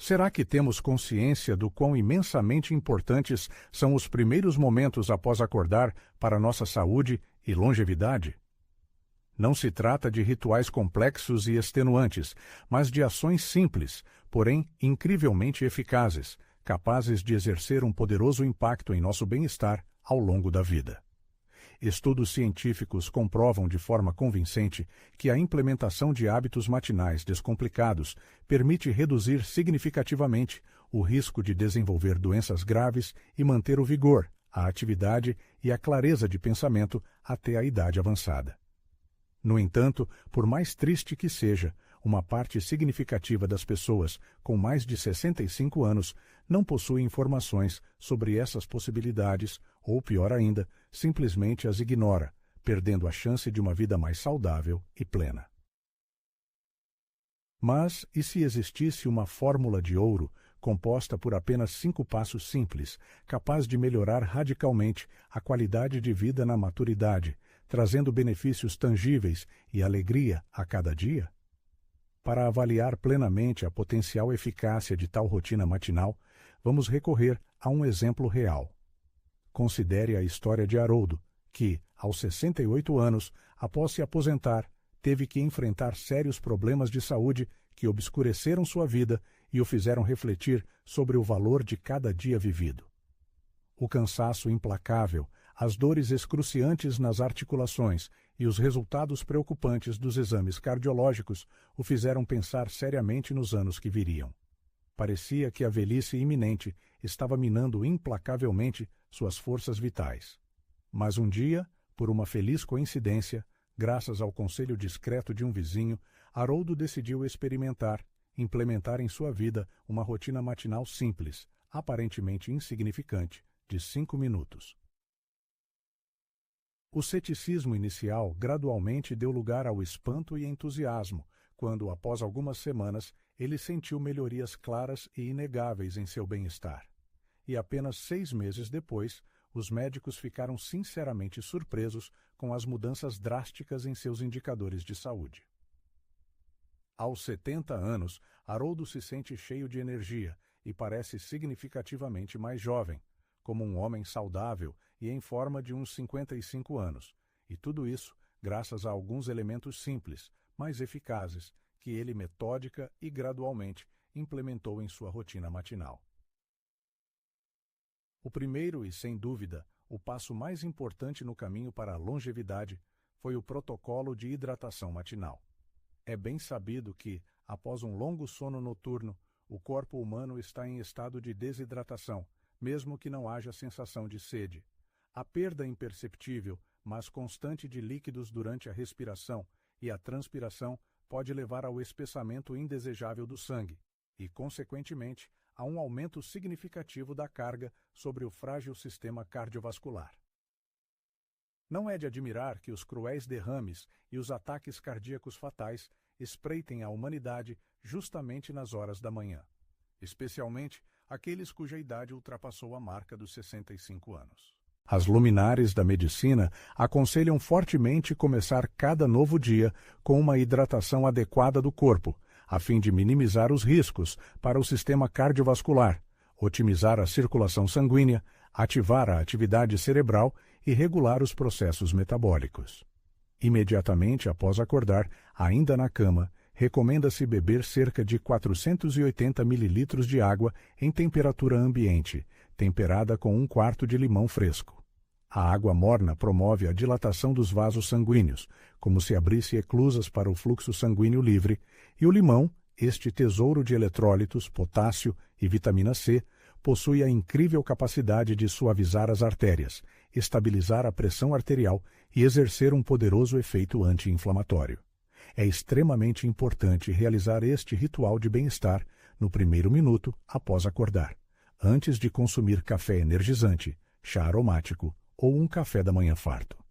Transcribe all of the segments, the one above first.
Será que temos consciência do quão imensamente importantes são os primeiros momentos após acordar para nossa saúde e longevidade? Não se trata de rituais complexos e extenuantes, mas de ações simples, porém incrivelmente eficazes, capazes de exercer um poderoso impacto em nosso bem-estar ao longo da vida. Estudos científicos comprovam de forma convincente que a implementação de hábitos matinais descomplicados permite reduzir significativamente o risco de desenvolver doenças graves e manter o vigor, a atividade e a clareza de pensamento até a idade avançada. No entanto, por mais triste que seja, uma parte significativa das pessoas com mais de 65 anos não possui informações sobre essas possibilidades ou, pior ainda, simplesmente as ignora, perdendo a chance de uma vida mais saudável e plena. Mas, e se existisse uma fórmula de ouro composta por apenas 5 passos simples, capaz de melhorar radicalmente a qualidade de vida na maturidade, trazendo benefícios tangíveis e alegria a cada dia? Para avaliar plenamente a potencial eficácia de tal rotina matinal, vamos recorrer a um exemplo real. Considere a história de Haroldo, que, aos 68 anos, após se aposentar, teve que enfrentar sérios problemas de saúde que obscureceram sua vida e o fizeram refletir sobre o valor de cada dia vivido. O cansaço implacável, as dores excruciantes nas articulações e os resultados preocupantes dos exames cardiológicos o fizeram pensar seriamente nos anos que viriam. Parecia que a velhice iminente estava minando implacavelmente suas forças vitais. Mas um dia, por uma feliz coincidência, graças ao conselho discreto de um vizinho, Haroldo decidiu implementar em sua vida uma rotina matinal simples, aparentemente insignificante, de 5 minutos. O ceticismo inicial gradualmente deu lugar ao espanto e entusiasmo, quando, após algumas semanas, ele sentiu melhorias claras e inegáveis em seu bem-estar. E apenas 6 meses depois, os médicos ficaram sinceramente surpresos com as mudanças drásticas em seus indicadores de saúde. Aos 70 anos, Haroldo se sente cheio de energia e parece significativamente mais jovem, como um homem saudável e em forma de uns 55 anos, e tudo isso graças a alguns elementos simples, mas eficazes, que ele metódica e gradualmente implementou em sua rotina matinal. O primeiro e, sem dúvida, o passo mais importante no caminho para a longevidade foi o protocolo de hidratação matinal. É bem sabido que, após um longo sono noturno, o corpo humano está em estado de desidratação, mesmo que não haja sensação de sede. A perda imperceptível, mas constante de líquidos durante a respiração e a transpiração pode levar ao espessamento indesejável do sangue e, consequentemente, a um aumento significativo da carga sobre o frágil sistema cardiovascular. Não é de admirar que os cruéis derrames e os ataques cardíacos fatais espreitem a humanidade justamente nas horas da manhã, especialmente aqueles cuja idade ultrapassou a marca dos 65 anos. As luminares da medicina aconselham fortemente começar cada novo dia com uma hidratação adequada do corpo, a fim de minimizar os riscos para o sistema cardiovascular, otimizar a circulação sanguínea, ativar a atividade cerebral e regular os processos metabólicos. Imediatamente após acordar, ainda na cama, recomenda-se beber cerca de 480 ml de água em temperatura ambiente, temperada com 1/4 de limão fresco. A água morna promove a dilatação dos vasos sanguíneos, como se abrisse eclusas para o fluxo sanguíneo livre, e o limão, este tesouro de eletrólitos, potássio e vitamina C, possui a incrível capacidade de suavizar as artérias, estabilizar a pressão arterial e exercer um poderoso efeito anti-inflamatório. É extremamente importante realizar este ritual de bem-estar no primeiro minuto após acordar, antes de consumir café energizante, chá aromático ou um café da manhã farto.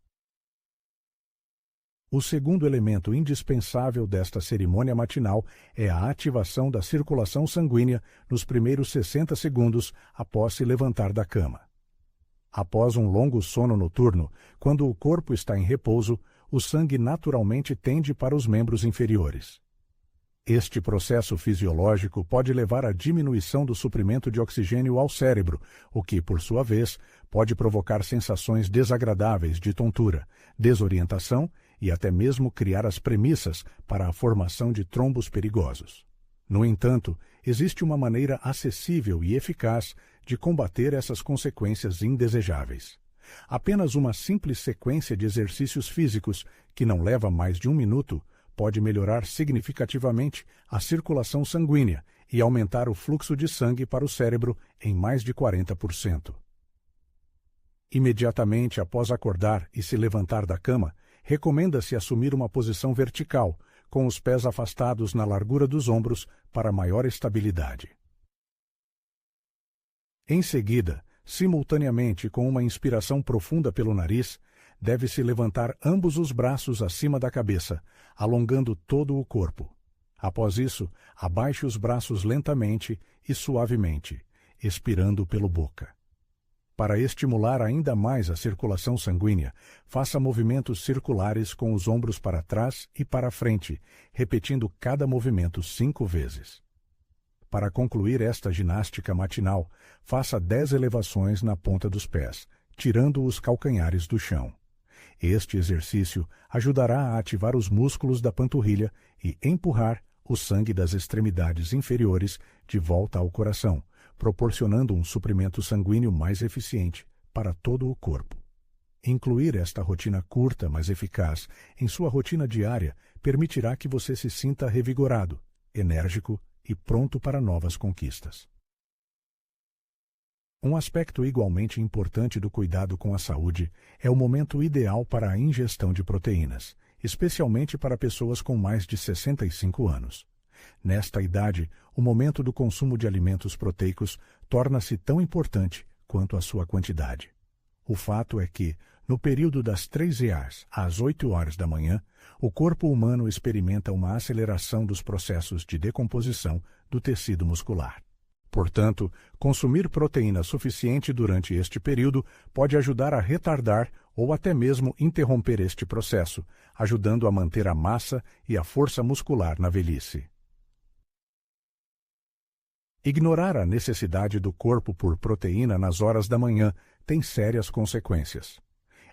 O segundo elemento indispensável desta cerimônia matinal é a ativação da circulação sanguínea nos primeiros 60 segundos após se levantar da cama. Após um longo sono noturno, quando o corpo está em repouso, o sangue naturalmente tende para os membros inferiores. Este processo fisiológico pode levar à diminuição do suprimento de oxigênio ao cérebro, o que, por sua vez, pode provocar sensações desagradáveis de tontura, desorientação e até mesmo criar as premissas para a formação de trombos perigosos. No entanto, existe uma maneira acessível e eficaz de combater essas consequências indesejáveis. Apenas uma simples sequência de exercícios físicos, que não leva mais de 1 minuto, pode melhorar significativamente a circulação sanguínea e aumentar o fluxo de sangue para o cérebro em mais de 40%. Imediatamente após acordar e se levantar da cama, recomenda-se assumir uma posição vertical, com os pés afastados na largura dos ombros para maior estabilidade. Em seguida, simultaneamente com uma inspiração profunda pelo nariz, deve-se levantar ambos os braços acima da cabeça, alongando todo o corpo. Após isso, abaixe os braços lentamente e suavemente, expirando pela boca. Para estimular ainda mais a circulação sanguínea, faça movimentos circulares com os ombros para trás e para frente, repetindo cada movimento 5 vezes. Para concluir esta ginástica matinal, faça 10 elevações na ponta dos pés, tirando os calcanhares do chão. Este exercício ajudará a ativar os músculos da panturrilha e empurrar o sangue das extremidades inferiores de volta ao coração, proporcionando um suprimento sanguíneo mais eficiente para todo o corpo. Incluir esta rotina curta, mas eficaz, em sua rotina diária permitirá que você se sinta revigorado, enérgico e pronto para novas conquistas. Um aspecto igualmente importante do cuidado com a saúde é o momento ideal para a ingestão de proteínas, especialmente para pessoas com mais de 65 anos. Nesta idade, o momento do consumo de alimentos proteicos torna-se tão importante quanto a sua quantidade. O fato é que, no período das 3h às 8h da manhã, o corpo humano experimenta uma aceleração dos processos de decomposição do tecido muscular. Portanto, consumir proteína suficiente durante este período pode ajudar a retardar ou até mesmo interromper este processo, ajudando a manter a massa e a força muscular na velhice. Ignorar a necessidade do corpo por proteína nas horas da manhã tem sérias consequências.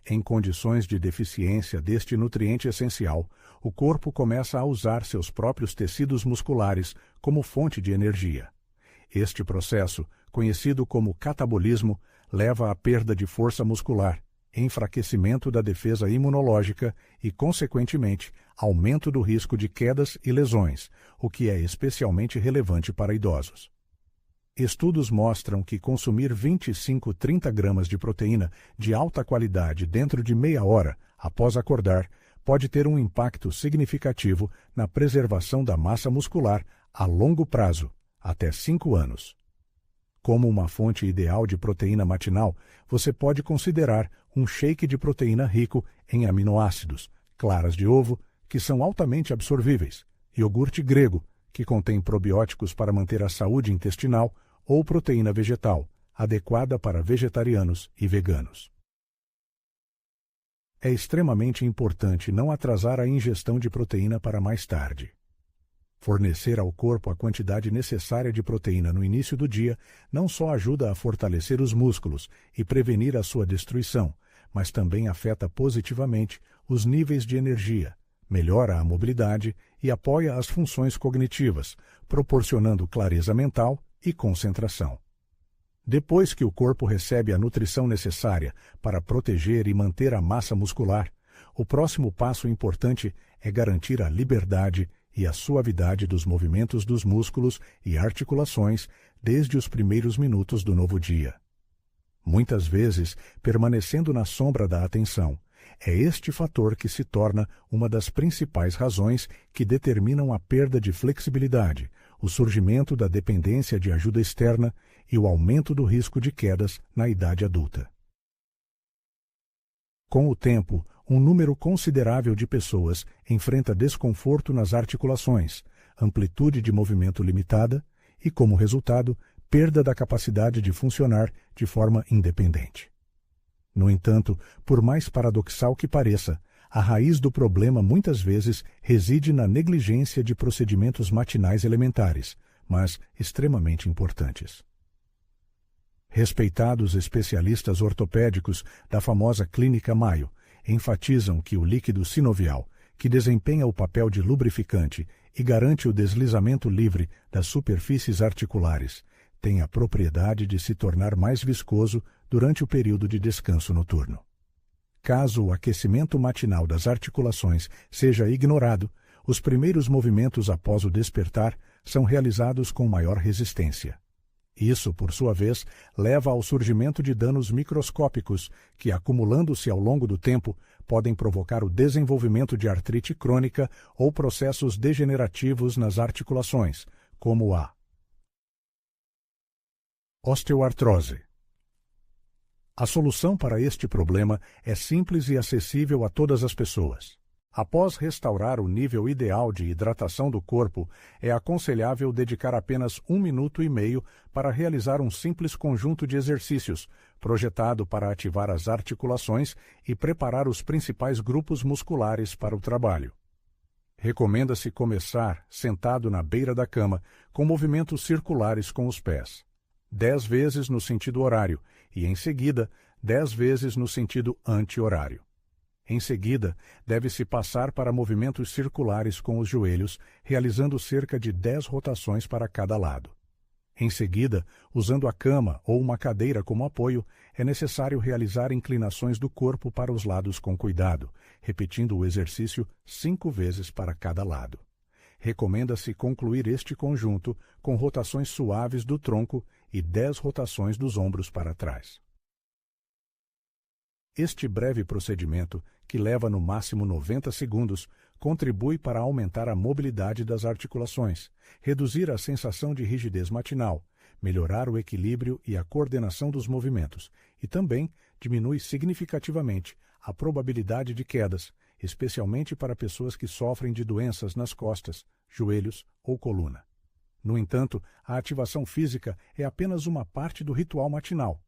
Em condições de deficiência deste nutriente essencial, o corpo começa a usar seus próprios tecidos musculares como fonte de energia. Este processo, conhecido como catabolismo, leva à perda de força muscular, enfraquecimento da defesa imunológica e, consequentemente, aumento do risco de quedas e lesões, o que é especialmente relevante para idosos. Estudos mostram que consumir 25-30 gramas de proteína de alta qualidade dentro de meia hora após acordar pode ter um impacto significativo na preservação da massa muscular a longo prazo, até 5 anos. Como uma fonte ideal de proteína matinal, você pode considerar um shake de proteína rico em aminoácidos, claras de ovo, que são altamente absorvíveis, iogurte grego, que contém probióticos para manter a saúde intestinal, ou proteína vegetal, adequada para vegetarianos e veganos. É extremamente importante não atrasar a ingestão de proteína para mais tarde. Fornecer ao corpo a quantidade necessária de proteína no início do dia não só ajuda a fortalecer os músculos e prevenir a sua destruição, mas também afeta positivamente os níveis de energia, melhora a mobilidade e apoia as funções cognitivas, proporcionando clareza mental e concentração. Depois que o corpo recebe a nutrição necessária para proteger e manter a massa muscular, o próximo passo importante é garantir a liberdade e a suavidade dos movimentos dos músculos e articulações desde os primeiros minutos do novo dia. Muitas vezes, permanecendo na sombra da atenção, é este fator que se torna uma das principais razões que determinam a perda de flexibilidade, o surgimento da dependência de ajuda externa e o aumento do risco de quedas na idade adulta. Com o tempo, um número considerável de pessoas enfrenta desconforto nas articulações, amplitude de movimento limitada e, como resultado, perda da capacidade de funcionar de forma independente. No entanto, por mais paradoxal que pareça, A raiz do problema muitas vezes reside na negligência de procedimentos matinais elementares, mas extremamente importantes. Respeitados especialistas ortopédicos da famosa Clínica Mayo enfatizam que o líquido sinovial, que desempenha o papel de lubrificante e garante o deslizamento livre das superfícies articulares, tem a propriedade de se tornar mais viscoso durante o período de descanso noturno. Caso o aquecimento matinal das articulações seja ignorado, os primeiros movimentos após o despertar são realizados com maior resistência. Isso, por sua vez, leva ao surgimento de danos microscópicos que, acumulando-se ao longo do tempo, podem provocar o desenvolvimento de artrite crônica ou processos degenerativos nas articulações, como a osteoartrose. A solução para este problema é simples e acessível a todas as pessoas. Após restaurar o nível ideal de hidratação do corpo, é aconselhável dedicar apenas 1,5 minutos para realizar um simples conjunto de exercícios, projetado para ativar as articulações e preparar os principais grupos musculares para o trabalho. Recomenda-se começar sentado na beira da cama, com movimentos circulares com os pés. 10 vezes no sentido horário e, em seguida, 10 vezes no sentido anti-horário. Em seguida, deve-se passar para movimentos circulares com os joelhos, realizando cerca de 10 rotações para cada lado. Em seguida, usando a cama ou uma cadeira como apoio, é necessário realizar inclinações do corpo para os lados com cuidado, repetindo o exercício 5 vezes para cada lado. Recomenda-se concluir este conjunto com rotações suaves do tronco e 10 rotações dos ombros para trás. Este breve procedimento, que leva no máximo 90 segundos, contribui para aumentar a mobilidade das articulações, reduzir a sensação de rigidez matinal, melhorar o equilíbrio e a coordenação dos movimentos e também diminui significativamente a probabilidade de quedas, especialmente para pessoas que sofrem de doenças nas costas, joelhos ou coluna. No entanto, a ativação física é apenas uma parte do ritual matinal.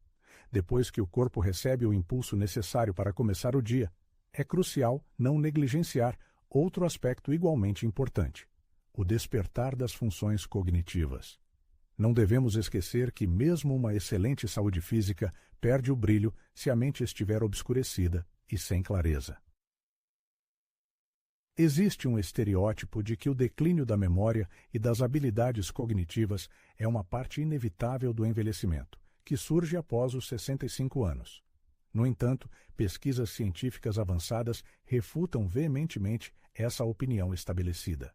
Depois que o corpo recebe o impulso necessário para começar o dia, é crucial não negligenciar outro aspecto igualmente importante: o despertar das funções cognitivas. Não devemos esquecer que mesmo uma excelente saúde física perde o brilho se a mente estiver obscurecida e sem clareza. Existe um estereótipo de que o declínio da memória e das habilidades cognitivas é uma parte inevitável do envelhecimento, que surge após os 65 anos. No entanto, pesquisas científicas avançadas refutam veementemente essa opinião estabelecida.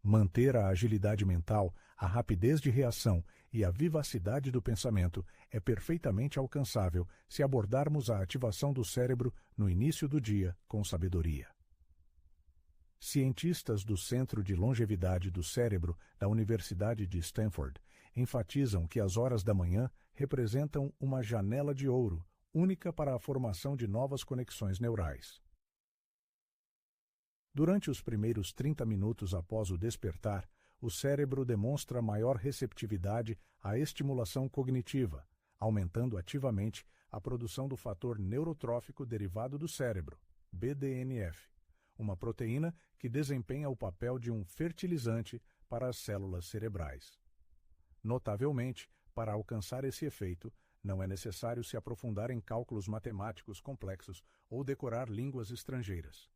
Manter a agilidade mental, a rapidez de reação e a vivacidade do pensamento é perfeitamente alcançável se abordarmos a ativação do cérebro no início do dia com sabedoria. Cientistas do Centro de Longevidade do Cérebro da Universidade de Stanford enfatizam que as horas da manhã representam uma janela de ouro, única para a formação de novas conexões neurais. Durante os primeiros 30 minutos após o despertar, o cérebro demonstra maior receptividade à estimulação cognitiva, aumentando ativamente a produção do fator neurotrófico derivado do cérebro, BDNF, uma proteína que desempenha o papel de um fertilizante para as células cerebrais. Notavelmente, para alcançar esse efeito, não é necessário se aprofundar em cálculos matemáticos complexos ou decorar línguas estrangeiras.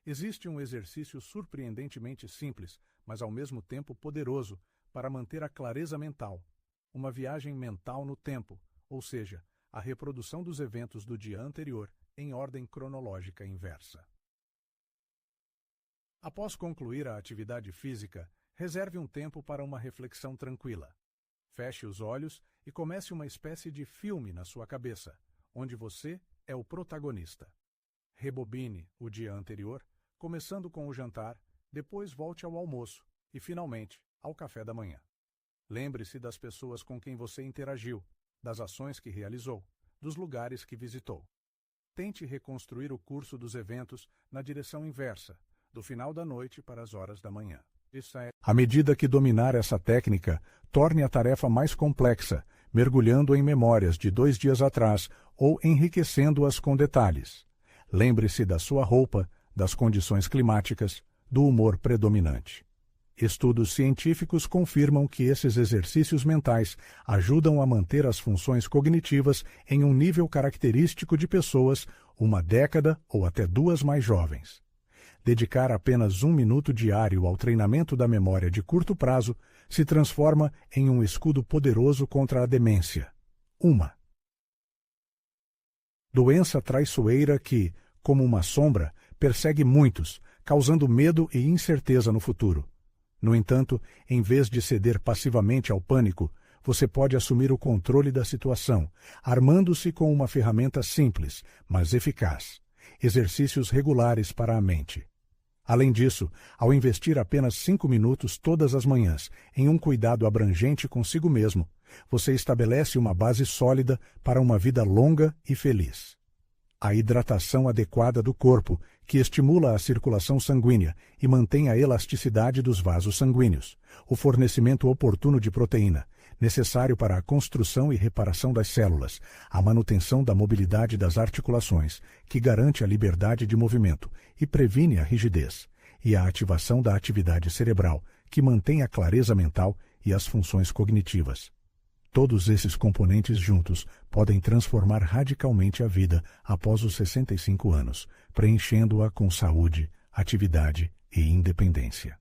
Existe um exercício surpreendentemente simples, mas ao mesmo tempo poderoso, para manter a clareza mental, uma viagem mental no tempo, ou seja, a reprodução dos eventos do dia anterior em ordem cronológica inversa. Após concluir a atividade física, reserve um tempo para uma reflexão tranquila. Feche os olhos e comece uma espécie de filme na sua cabeça, onde você é o protagonista. Rebobine o dia anterior, começando com o jantar, depois volte ao almoço e, finalmente, ao café da manhã. Lembre-se das pessoas com quem você interagiu, das ações que realizou, dos lugares que visitou. Tente reconstruir o curso dos eventos na direção inversa, do final da noite para as horas da manhã. À medida que dominar essa técnica, torne a tarefa mais complexa, mergulhando em memórias de 2 dias atrás ou enriquecendo-as com detalhes. Lembre-se da sua roupa, das condições climáticas, do humor predominante. Estudos científicos confirmam que esses exercícios mentais ajudam a manter as funções cognitivas em um nível característico de pessoas uma década ou até 2 mais jovens. Dedicar apenas 1 minuto diário ao treinamento da memória de curto prazo se transforma em um escudo poderoso contra a demência. 1. Doença traiçoeira que, como uma sombra, persegue muitos, causando medo e incerteza no futuro. No entanto, em vez de ceder passivamente ao pânico, você pode assumir o controle da situação, armando-se com uma ferramenta simples, mas eficaz: exercícios regulares para a mente. Além disso, ao investir apenas 5 minutos todas as manhãs em um cuidado abrangente consigo mesmo, você estabelece uma base sólida para uma vida longa e feliz. A hidratação adequada do corpo, que estimula a circulação sanguínea e mantém a elasticidade dos vasos sanguíneos, o fornecimento oportuno de proteína, necessário para a construção e reparação das células, a manutenção da mobilidade das articulações, que garante a liberdade de movimento e previne a rigidez, e a ativação da atividade cerebral, que mantém a clareza mental e as funções cognitivas. Todos esses componentes juntos podem transformar radicalmente a vida após os 65 anos, preenchendo-a com saúde, atividade e independência.